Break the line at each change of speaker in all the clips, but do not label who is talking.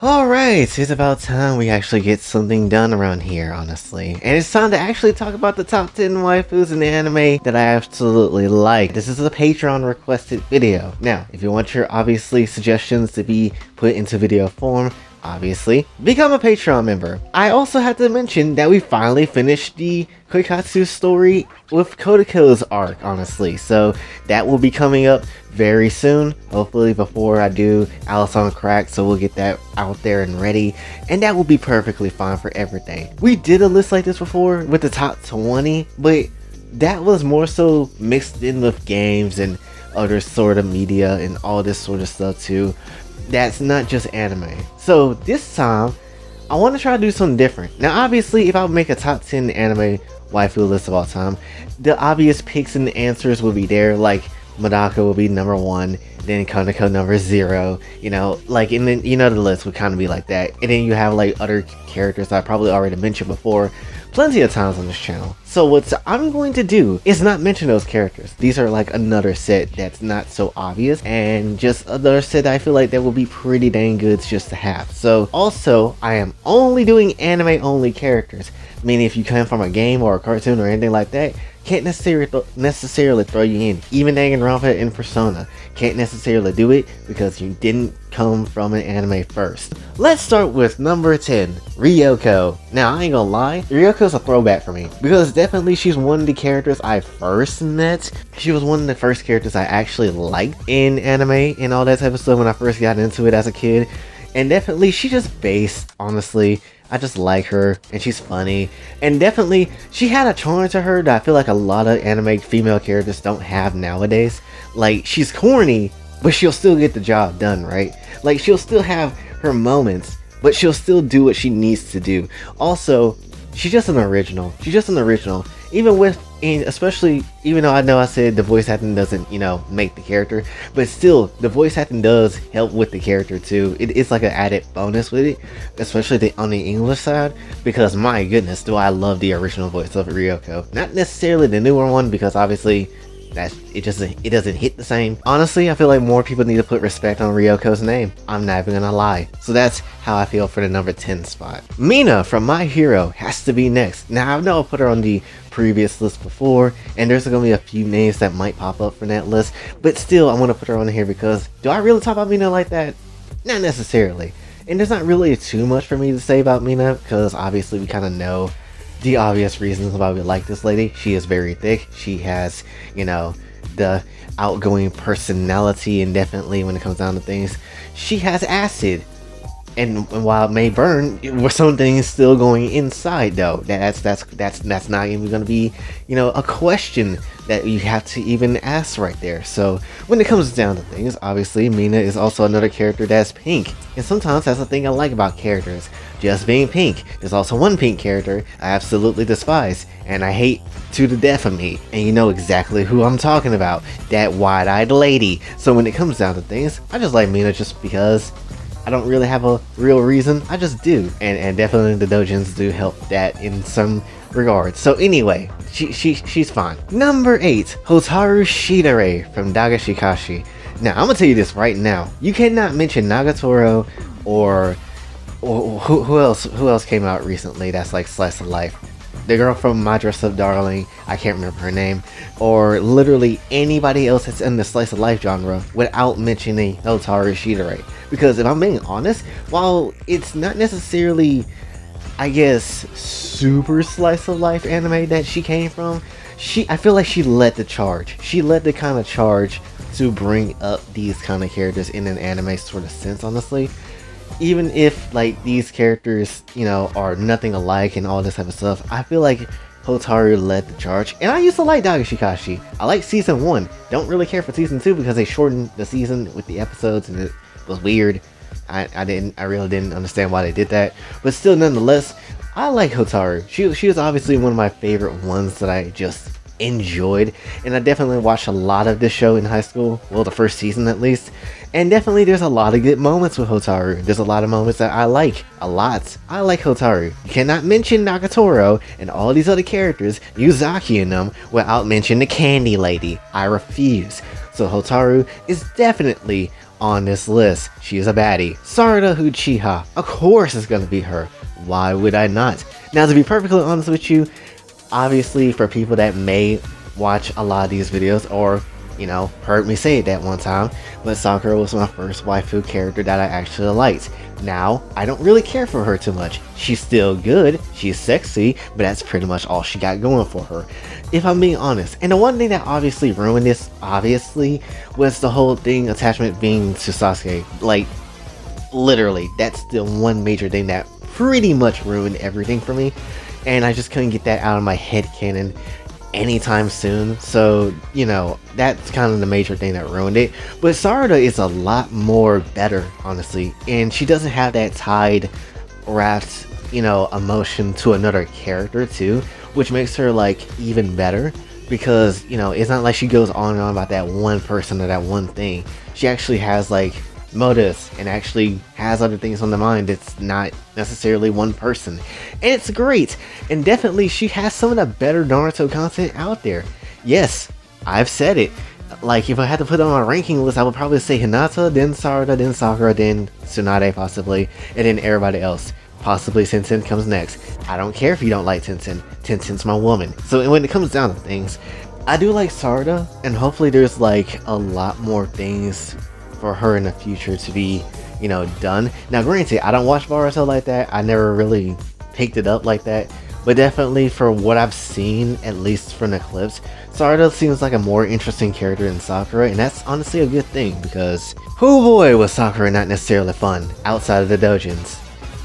Alright, it's about time we actually get something done around here, honestly. And it's time to actually talk about the top 10 waifus in the anime that I absolutely like. This is a Patreon requested video. Now, if you want your obviously suggestions to be put into video form, obviously, become a Patreon member. I also have to mention that we finally finished the Koikatsu story with Kodako's arc, honestly. So that will be coming up very soon, hopefully before I do Alice on Crack, so we'll get that out there and ready, and that will be perfectly fine for everything. We did a list like this before with the top 20, but that was more so mixed in with games and other sort of media and all this sort of stuff too. That's not just anime. So this time, I want to try to do something different. Now obviously, if I would make a top 10 anime waifu list of all time, the obvious picks and answers will be there, like Madaka will be number 1, then Konako number 0, you know, like, and then, you know, the list would kind of be like that. And then you have like other characters I probably already mentioned before plenty of times on this channel. So what I'm going to do is not mention those characters. These are like another set that's not so obvious, and just another set that I feel like that will be pretty dang good just to have. So also, I am only doing anime only characters, meaning if you come from a game or a cartoon or anything like that, can't necessarily throw you in. Even Danganronpa and Persona can't necessarily do it because you didn't come from an anime first. Let's start with number 10, Ryoko. Now I ain't gonna lie, Ryoko's a throwback for me because definitely she's one of the characters I first met. She was one of the first characters I actually liked in anime and all that type of stuff when I first got into it as a kid. And definitely she just based, honestly, I just like her, and she's funny, and definitely she had a charm to her that I feel like a lot of anime female characters don't have nowadays. Like, she's corny, but she'll still get the job done, right? Like, she'll still have her moments, but she'll still do what she needs to do. Also, she's just an original. She's just an original. Even with, and especially, even though I know I said the voice acting doesn't, you know, make the character, but still, the voice acting does help with the character too. It's like an added bonus with it, especially on the English side, because my goodness, do I love the original voice of Ryoko. Not necessarily the newer one, because obviously, it doesn't hit the same. Honestly, I feel like more people need to put respect on Ryoko's name. I'm not even gonna lie. So that's how I feel for the number 10 spot. Mina from My Hero has to be next. Now I know I put her on the previous list before, and there's gonna be a few names that might pop up from that list, but still I want to put her on here because do I really talk about Mina like that? Not necessarily. And there's not really too much for me to say about Mina because obviously we kind of know the obvious reasons why we like this lady. She is very thick. She has, you know, the outgoing personality, and definitely when it comes down to things, she has acid. And while it may burn, some things still going inside though. That's not even gonna be, you know, a question that you have to even ask right there. So when it comes down to things, obviously Mina is also another character that's pink. And sometimes that's the thing I like about characters, just being pink. There's also one pink character I absolutely despise, and I hate to the death of me. And you know exactly who I'm talking about, that wide-eyed lady. So when it comes down to things, I just like Mina just because. I don't really have a real reason, I just do, and definitely the doujins do help that in some regards. So anyway, she's fine. Number 8, Hotaru Shidare from Dagashikashi. Now I'm gonna tell you this right now, you cannot mention Nagatoro or who else came out recently that's like slice of life. The girl from My Dress Up Darling, I can't remember her name, or literally anybody else that's in the slice of life genre without mentioning Hotaru Shidare. Because if I'm being honest, while it's not necessarily, I guess, super slice of life anime that she came from, I feel like she led the charge. She led the kind of charge to bring up these kind of characters in an anime sort of sense, honestly. Even if like these characters, you know, are nothing alike and all this type of stuff, I feel like Hotaru led the charge. And I used to like Dagashikashi. I like season 1. Don't really care for season 2 because they shortened the season with the episodes and it was weird. I really didn't understand why they did that. But still, nonetheless, I like Hotaru. She was obviously one of my favorite ones that I just enjoyed, and I definitely watched a lot of this show in high school, well, the first season at least, and definitely there's a lot of good moments with Hotaru. There's a lot of moments that I like a lot. I like Hotaru. You cannot mention Nagatoro and all these other characters, Yuzaki in them, without mentioning the candy lady. I refuse. So Hotaru is definitely on this list. She is a baddie. Sarada Uchiha. Of course it's gonna be her. Why would I not? Now, to be perfectly honest with you, obviously for people that may watch a lot of these videos or, you know, heard me say it that one time, but Sakura was my first waifu character that I actually liked. Now, I don't really care for her too much. She's still good, she's sexy, but that's pretty much all she got going for her, if I'm being honest. And the one thing that obviously ruined this, obviously, was the whole thing attachment being to Sasuke. Like, literally, that's the one major thing that pretty much ruined everything for me. And I just couldn't get that out of my head canon anytime soon, so you know, that's kind of the major thing that ruined it. But Sarada is a lot more better, honestly, and she doesn't have that tied, wrapped, you know, emotion to another character too, which makes her like even better, because you know, it's not like she goes on and on about that one person or that one thing. She actually has like motives and actually has other things on the mind. It's not necessarily one person, and it's great. And definitely she has some of the better Naruto content out there. Yes, I've said it. Like, if I had to put on a ranking list, I would probably say Hinata, then Sarada, then Sakura, then Tsunade possibly, and then everybody else. Possibly Tenten comes next. I don't care if you don't like Tenten. Tenten's my woman. So when it comes down to things, I do like Sarada, and hopefully there's like a lot more things for her in the future to be, you know, done. Now granted, I don't watch Boruto like that. I never really picked it up like that, but definitely for what I've seen, at least from the clips, Sarada seems like a more interesting character than Sakura, and that's honestly a good thing, because oh boy was Sakura not necessarily fun outside of the dojins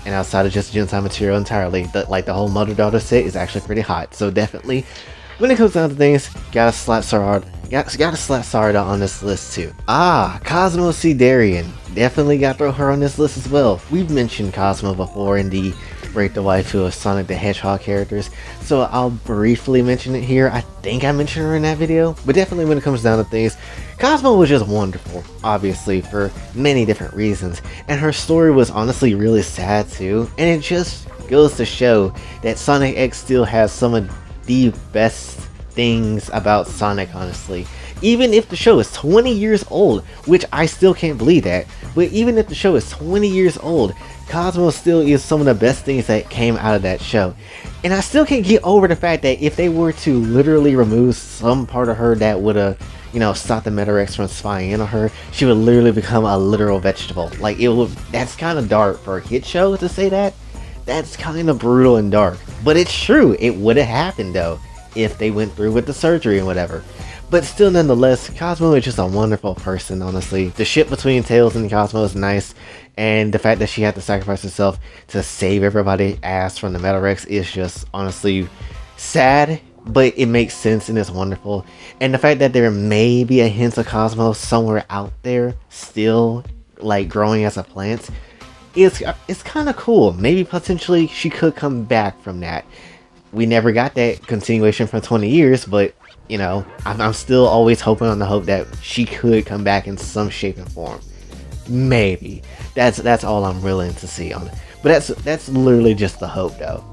and outside of just Gensai material entirely. Like the whole mother-daughter set is actually pretty hot, so definitely when it comes down to things, gotta slap Sarada on this list too. Cosmo Darian. Definitely gotta throw her on this list as well. We've mentioned Cosmo before in the Rate the Waifu of Sonic the Hedgehog characters, so I'll briefly mention it here. I think I mentioned her in that video, but definitely when it comes down to things, Cosmo was just wonderful, obviously, for many different reasons, and her story was honestly really sad too, and it just goes to show that Sonic X still has some of the best things about Sonic, honestly. Even if the show is 20 years old, which I still can't believe that, but even if the show is 20 years old, Cosmo still is some of the best things that came out of that show. And I still can't get over the fact that if they were to literally remove some part of her that would have, you know, stopped the Metarex from spying in on her, she would literally become a literal vegetable. Like, it would, that's kind of dark for a kid show to say that. That's kind of brutal and dark, but it's true. It would have happened though if they went through with the surgery and whatever. But still, nonetheless, Cosmo is just a wonderful person, honestly. The ship between Tails and Cosmo is nice, and the fact that she had to sacrifice herself to save everybody's ass from the Metarex is just honestly sad, but it makes sense and it's wonderful. And the fact that there may be a hint of Cosmo somewhere out there still like growing as a plant, it's kind of cool. Maybe potentially she could come back from that. We never got that continuation for 20 years, but you know, I'm still always hoping on the hope that she could come back in some shape and form. Maybe. That's all I'm willing to see on it. But that's literally just the hope though.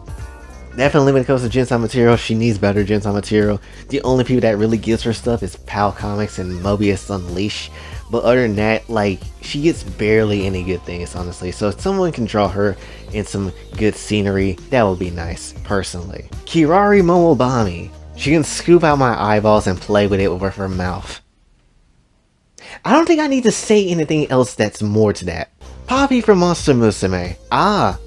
Definitely when it comes to Gensai material, she needs better Gensai material. The only people that really gives her stuff is PAL Comics and Mobius Unleash. But other than that, like, she gets barely any good things, honestly. So if someone can draw her in some good scenery, that would be nice, personally. Kirari Momobami. She can scoop out my eyeballs and play with it with her mouth. I don't think I need to say anything else that's more to that. Poppy from Monster Musume.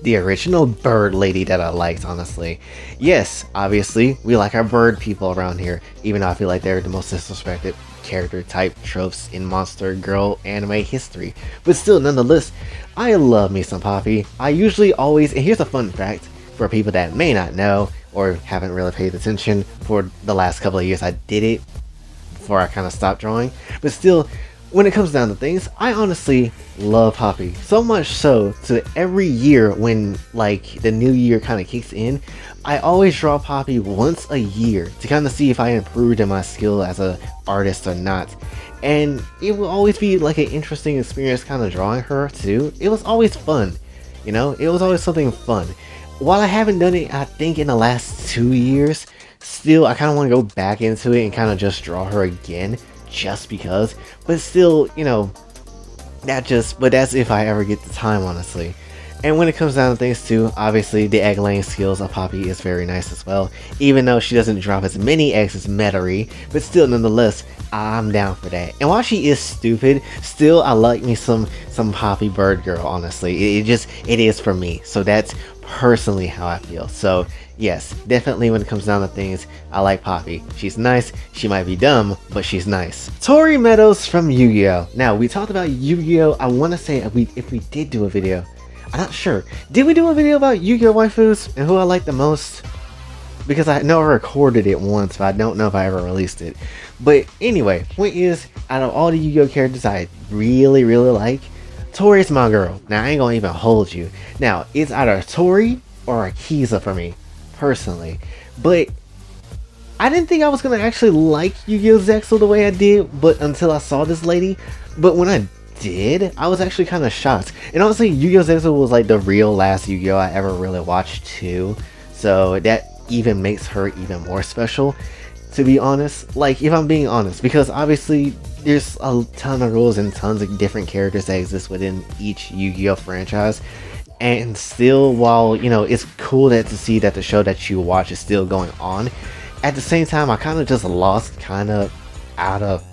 The original bird lady that I liked, honestly. Yes, obviously, we like our bird people around here, even though I feel like they're the most disrespected character type tropes in monster girl anime history. But still, nonetheless, I love me some Poppy. I usually always, and here's a fun fact for people that may not know or haven't really paid attention, for the last couple of years I did it before I kind of stopped drawing, but still, when it comes down to things, I honestly love Poppy. So much so to every year when like the new year kind of kicks in, I always draw Poppy once a year to kind of see if I improved in my skill as an artist or not. And it will always be like an interesting experience kind of drawing her too. It was always fun, you know, it was always something fun. While I haven't done it, I think in the last 2 years, still I kind of want to go back into it and kind of just draw her again, just because. But still, you know, But that's if I ever get the time, honestly. And when it comes down to things too, obviously the egg laying skills of Poppy is very nice as well. Even though she doesn't drop as many eggs as Metairie, but still nonetheless, I'm down for that. And while she is stupid, still I like me some Poppy Bird Girl, honestly. It is for me. So that's personally how I feel. So yes, definitely when it comes down to things, I like Poppy. She's nice, she might be dumb, but she's nice. Tori Meadows from YuGiOh. Now, we talked about YuGiOh, I want to say if we did do a video, I'm not sure. Did we do a video about YuGiOh waifus and who I like the most? Because I know I recorded it once, but I don't know if I ever released it. But anyway, point is, out of all the YuGiOh characters I really like, Tori's my girl. Now, I ain't gonna even hold you. Now, it's either Tori or Akiza for me, personally. But I didn't think I was gonna actually like YuGiOh Zexal the way I did, but until I saw this lady. But when I did, I was actually kind of shocked. And honestly, YuGiOh Zexal was like the real last YuGiOh I ever really watched too. So that even makes her even more special, to be honest. Like, if I'm being honest, because obviously there's a ton of rules and tons of different characters that exist within each YuGiOh franchise. And still, while, you know, it's cool to see that the show that you watch is still going on, at the same time, I kind of just lost out of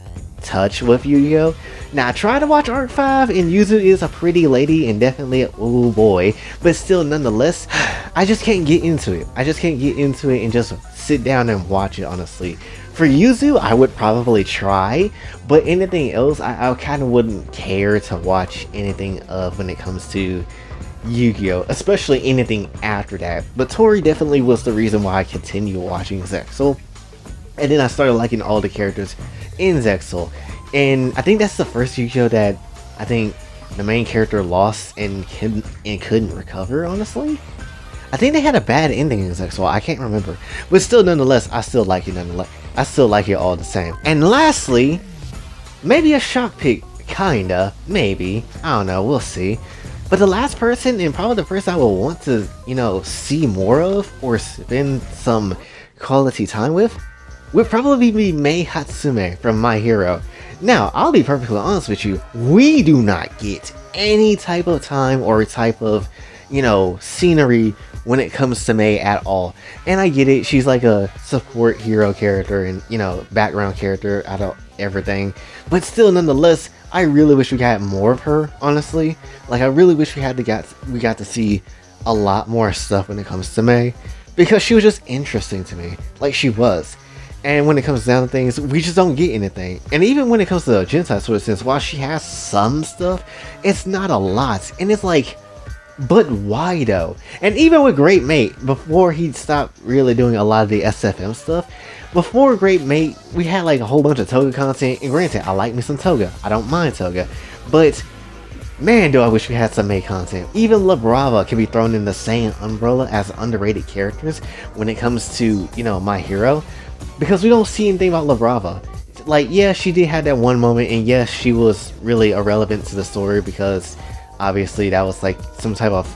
touch with YuGiOh. Now, I tried to watch Arc 5, and Yuzu is a pretty lady and definitely a ooh boy, but still, nonetheless, I just can't get into it. I just can't get into it and just sit down and watch it, honestly. For Yuzu, I would probably try, but anything else, I kind of wouldn't care to watch anything of when it comes to YuGiOh, especially anything after that. But Tori definitely was the reason why I continued watching Zexal, and then I started liking all the characters in Zexal. And I think that's the first YuGiOh that I think the main character lost and couldn't recover, honestly. I think they had a bad ending in Zexal, I can't remember. But still, nonetheless, I still like it nonetheless. I still like it all the same. And lastly, maybe a shock pick, kinda, maybe. I don't know, we'll see. But the last person, and probably the person I will want to, you know, see more of or spend some quality time with, would probably be Mei Hatsume from My Hero. Now, I'll be perfectly honest with you, we do not get any type of time or type of, you know, scenery when it comes to Mei at all. And I get it, she's like a support hero character and, you know, background character out of everything. But still, nonetheless, I really wish we got more of her, honestly. Like, I really wish we got to see a lot more stuff when it comes to Mei. Because she was just interesting to me, like she was. And when it comes down to things, we just don't get anything. And even when it comes to the Gentai sort of sense, while she has some stuff, it's not a lot. And it's like, but why though? And even with Great Mate, before he stopped really doing a lot of the SFM stuff, before Great Mate, we had like a whole bunch of Toga content. And granted, I like me some Toga. I don't mind Toga. But man, do I wish we had some Mei content. Even La Brava can be thrown in the same umbrella as underrated characters when it comes to, you know, My Hero. Because we don't see anything about La Brava. Like, yeah, she did have that one moment, and yes, she was really irrelevant to the story because obviously that was like some type of,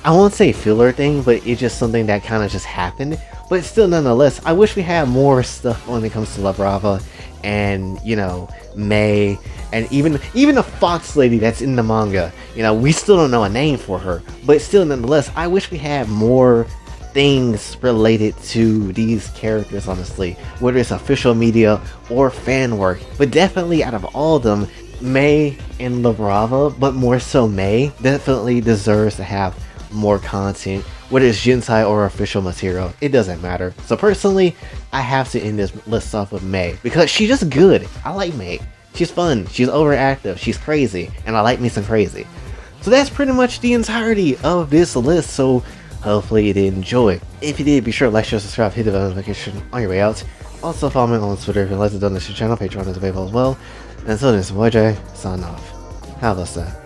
I won't say filler thing, but it's just something that kind of just happened. But still, nonetheless, I wish we had more stuff when it comes to La Brava and, you know, Mei, and even the fox lady that's in the manga. You know, we still don't know a name for her, but still, nonetheless, I wish we had more things related to these characters, honestly, whether it's official media or fan work. But definitely out of all of them, Mei and La Brava, but more so Mei, definitely deserves to have more content, whether it's Gentai or official material, it doesn't matter. So personally, I have to end this list off with Mei, because she's just good. I like Mei. She's fun, she's overactive, she's crazy, and I like me some crazy. So that's pretty much the entirety of this list, so hopefully you did enjoy. If you did, be sure to like, share, subscribe, hit the bell notification on your way out. Also follow me on Twitter if you'd like to donate to the channel. Patreon is available as well. And until then, it's YJ, sign off. Have a blessed day.